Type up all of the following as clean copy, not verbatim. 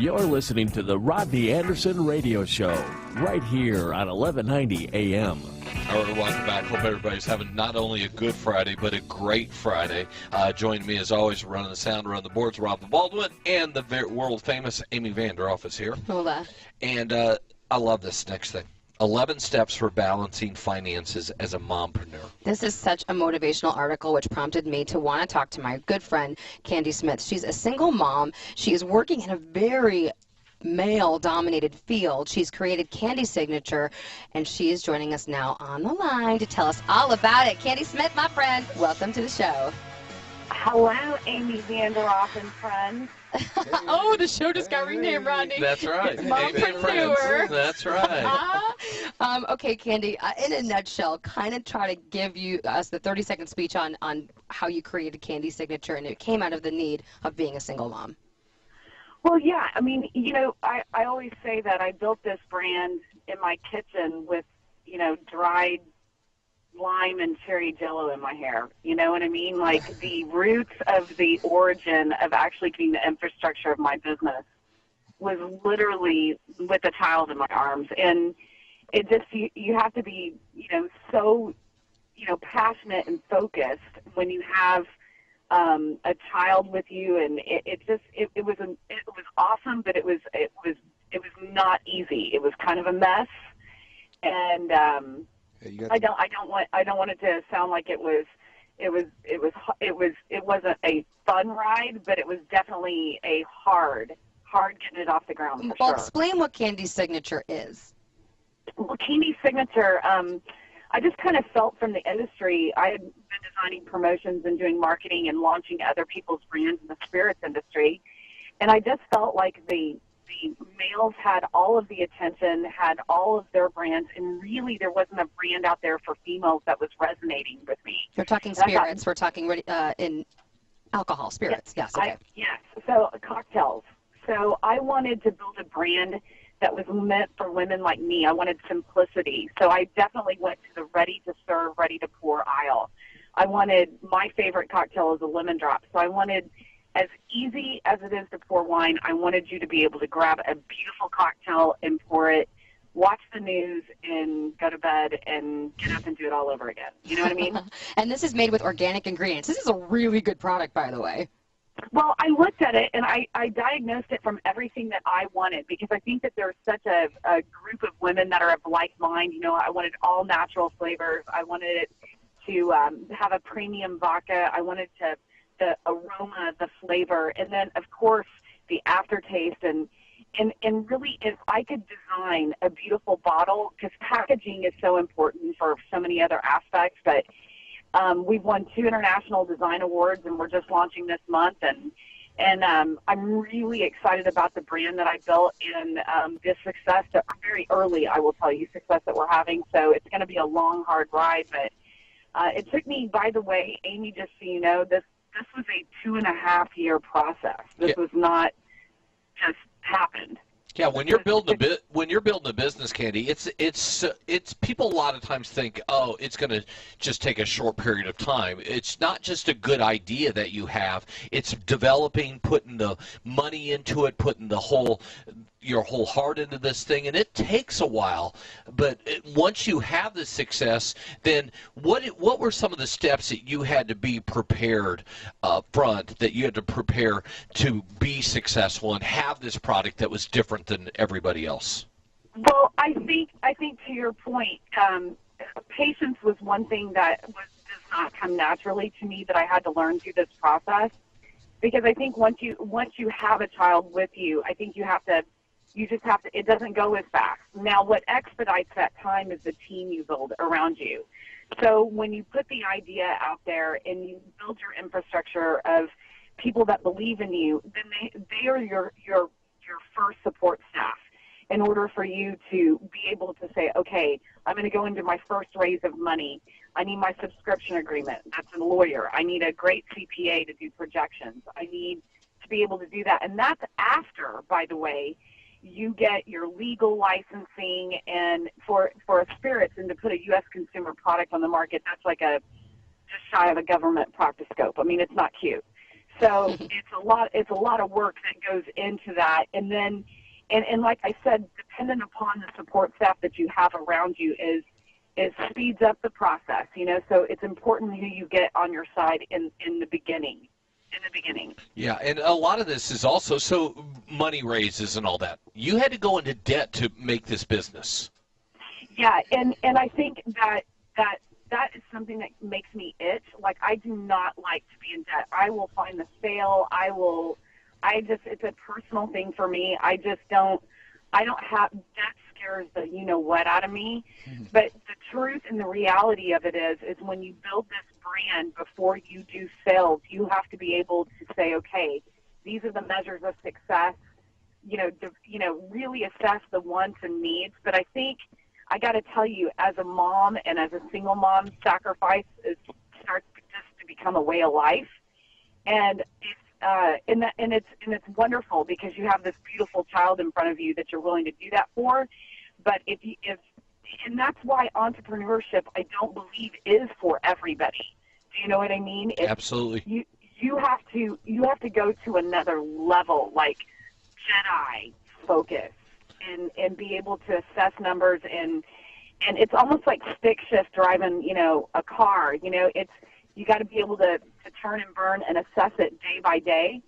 You're listening to the Rodney Anderson Radio Show, right here on 1190 AM. All right, welcome back. Hope everybody's having not only a good Friday, but a great Friday. Joining me, as always, running the sound, running the boards, Rob Baldwin, and the world-famous Amy Vanderhoff is here. Hola. And I love this next thing. 11 steps for balancing finances as a mompreneur. This is such a motivational article, which prompted me to want to talk to my good friend, Candy Smith. She's a single mom. She is working in a very male-dominated field. She's created Candy Signature, and she is joining us now on the line to tell us all about it. Candy Smith, my friend, welcome to the show. Hello, Amy Vanderhoff and friends. Oh, the show just got renamed, Rodney. That's right. Mompreneur. That's right. Okay, Candy, in a nutshell, kind of try to give us the 30-second speech on how you created Candy Signature, and it came out of the need of being a single mom. Well, yeah, I mean, I always say that I built this brand in my kitchen with, dried lime and cherry jello in my hair. You know what I mean? Like the roots of the origin of actually getting the infrastructure of my business was literally with a child in my arms. And it just, you have to be, so, passionate and focused when you have a child with you. And it was awesome, but it was not easy. It was kind of a mess. And, I don't want it to sound like it wasn't a fun ride, but it was definitely a hard getting it off the ground for sure. Explain what Candy Signature is. Well, Candy Signature, I just kind of felt from the industry. I had been designing promotions and doing marketing and launching other people's brands in the spirits industry, and I just felt like the males had all of the attention, had all of their brands, and really there wasn't a brand out there for females that was resonating with me. We're talking spirits. We're talking in alcohol, spirits. Yes. Okay. Yes. So cocktails. So I wanted to build a brand that was meant for women like me. I wanted simplicity. So I definitely went to the ready-to-serve, ready-to-pour aisle. My favorite cocktail is a lemon drop. So I wanted, as easy as it is to pour wine, I wanted you to be able to grab a beautiful cocktail and pour it, watch the news, and go to bed and get up and do it all over again. You know what I mean? And this is made with organic ingredients. This is a really good product, by the way. Well, I looked at it, and I diagnosed it from everything that I wanted, because I think that there's such a group of women that are of like mind. I wanted all natural flavors. I wanted it to have a premium vodka. I wanted the aroma, the flavor, and then, of course, the aftertaste. And really, if I could design a beautiful bottle, because packaging is so important for so many other aspects, but we've won 2 international design awards, and we're just launching this month. And I'm really excited about the brand that I built and the success that very early, I will tell you, success that we're having. So it's going to be a long, hard ride. But it took me, by the way, Amy, just so you know, this was a 2.5-year process. This was not just happened. Yeah, when you're building a business, Candy, it's people a lot of times think, oh, it's going to just take a short period of time. It's not just a good idea that you have. It's developing, putting the money into it, putting your whole heart into this thing, and it takes a while. But once you have the success, then what were some of the steps that you had to be prepared up front, that you had to prepare to be successful and have this product that was different than everybody else? Well, I think to your point, patience was one thing that does not come naturally to me, that I had to learn through this process, because I think once you have a child with you, I think you just have to, it doesn't go as fast. Now, what expedites that time is the team you build around you. So when you put the idea out there and you build your infrastructure of people that believe in you, then they are your first support staff, in order for you to be able to say, okay, I'm going to go into my first raise of money. I need my subscription agreement. That's a lawyer. I need a great CPA to do projections. I need to be able to do that. And that's after, by the way, you get your legal licensing, and for spirits, and to put a U.S. consumer product on the market, that's like just shy of a government proctoscope. I mean, it's not cute. So it's a lot of work that goes into that. And then, and like I said, dependent upon the support staff that you have around you is speeds up the process, you know, so it's important who you get on your side in the beginning. Yeah, and a lot of this is also so money raises and all that. You had to go into debt to make this business. Yeah, and I think that is something that makes me itch. Like, I do not like to be in debt. I will find the sale. It's a personal thing for me. I don't have, that scares the you-know-what out of me. But the truth and the reality of it is when you build this brand before you do sales, you have to be able to say, okay, these are the measures of success, really assess the wants and needs. But I think I got to tell you, as a mom and as a single mom, sacrifice starts just to become a way of life. And it's wonderful because you have this beautiful child in front of you that you're willing to do that for. But and that's why entrepreneurship, I don't believe, is for everybody. Do you know what I mean? Absolutely. You have to go to another level, like Jedi focus, and be able to assess numbers, and it's almost like stick shift driving, a car. You got to be able to turn and burn and assess it day by day.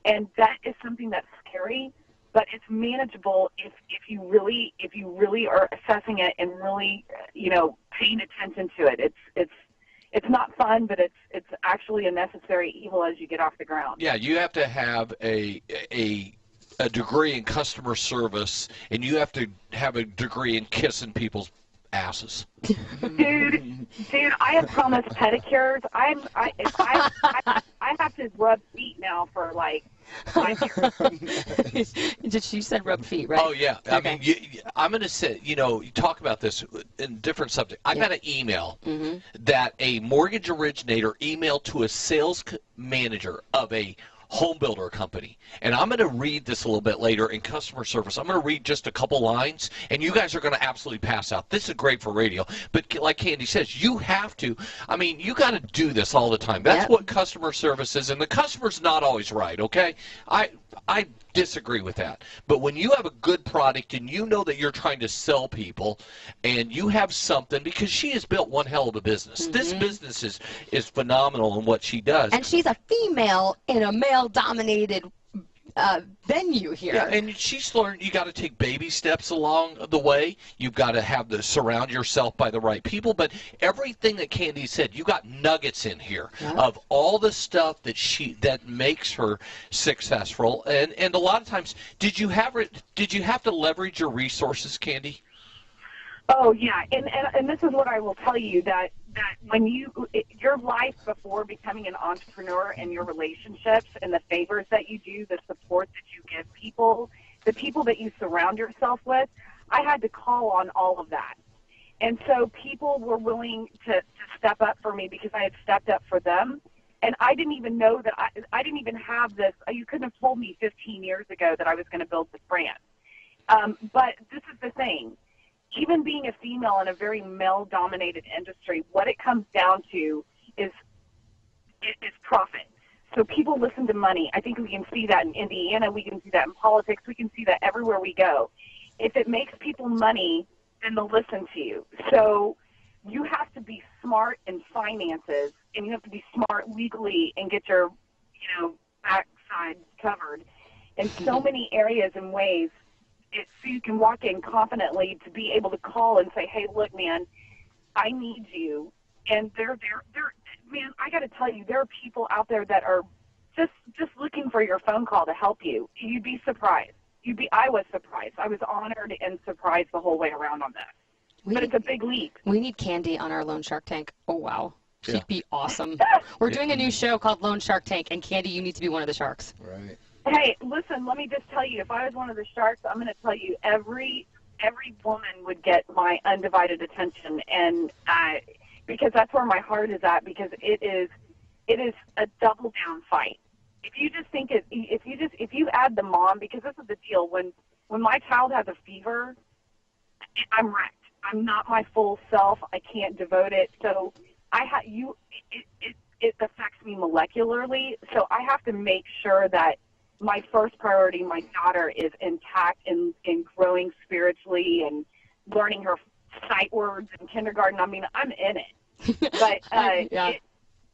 And that is something that's scary, but it's manageable if you really are assessing it and really, paying attention to it. It's not fun, but it's actually a necessary evil as you get off the ground. Yeah, you have to have a degree in customer service, and you have to have a degree in kissing people's asses. Dude, I have promised pedicures. I have to rub feet now for like 5 years. She said rub feet, right? Oh yeah. Okay. I mean, I'm going to say, you talk about this in different subject. I got an email that a mortgage originator emailed to a sales manager of a home builder company. And I'm going to read this a little bit later in customer service. I'm going to read just a couple lines, and you guys are going to absolutely pass out. This is great for radio. But like Candy says, you have to, you got to do this all the time. That's what customer service is, and the customer's not always right, okay? I disagree with that. But when you have a good product and you know that you're trying to sell people and you have something, because she has built one hell of a business. This business is phenomenal in what she does. And she's a female in a male-dominated venue here. Yeah, and she's learned you got to take baby steps along the way. You've got to surround yourself by the right people. But everything that Candy said, you got nuggets in here of all the stuff that makes her successful. And a lot of times, did you have to leverage your resources, Candy? Oh yeah, and this is what I will tell you, that when your life before becoming an entrepreneur, and your relationships and the favors that you do, the support that you give people, the people that you surround yourself with, I had to call on all of that. And so people were willing to step up for me because I had stepped up for them. And I didn't even know that I didn't even have this. You couldn't have told me 15 years ago that I was going to build this brand. But this is the thing. Even being a female in a very male-dominated industry, what it comes down to is profit. So people listen to money. I think we can see that in Indiana. We can see that in politics. We can see that everywhere we go. If it makes people money, then they'll listen to you. So you have to be smart in finances, and you have to be smart legally and get your, backside covered in so many areas and ways. So you can walk in confidently to be able to call and say, hey, look, man, I need you. And man, I got to tell you, there are people out there that are just looking for your phone call to help you. You'd be surprised. I was surprised. I was honored and surprised the whole way around on that. But it's a big leap. We need Candy on our Loan Shark Tank. Oh, wow. She'd be awesome. We're doing a new show called Loan Shark Tank, and Candy, you need to be one of the sharks. Right. Hey, listen, let me just tell you, if I was one of the sharks, I'm going to tell you every woman would get my undivided attention, and because that's where my heart is at, because it is a double down fight. If you add the mom, because this is the deal, when my child has a fever, I'm wrecked. I'm not my full self. I can't devote it. So it affects me molecularly. So I have to make sure that my first priority, my daughter, is intact and growing spiritually and learning her sight words in kindergarten. I mean, I'm in it. But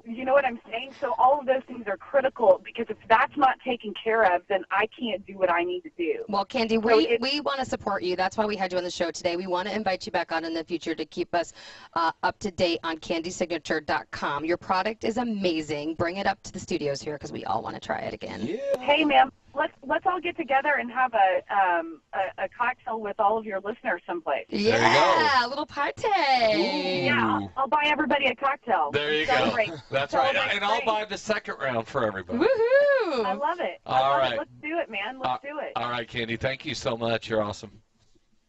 you know what I'm saying? So all of those things are critical, because if that's not taken care of, then I can't do what I need to do. Well, Candy, we want to support you. That's why we had you on the show today. We want to invite you back on in the future to keep us up to date on candysignature.com. Your product is amazing. Bring it up to the studios here, because we all want to try it again. Yeah. Hey, ma'am, let's all get together and have a cocktail with all of your listeners someplace. Yeah, a little party. Yeah, I'll buy everybody a cocktail. There you Celebrate. go. That's right. And I'll buy the second round for everybody. Woohoo! I love it. All right. Let's do it, man. Let's do it. All right, Candy. Thank you so much. You're awesome.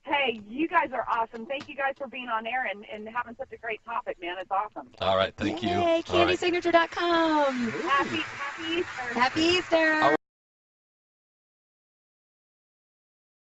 Hey, you guys are awesome. Thank you guys for being on air and having such a great topic, man. It's awesome. All right. Thank you. Yay, candysignature.com. Happy Easter. Happy Easter. All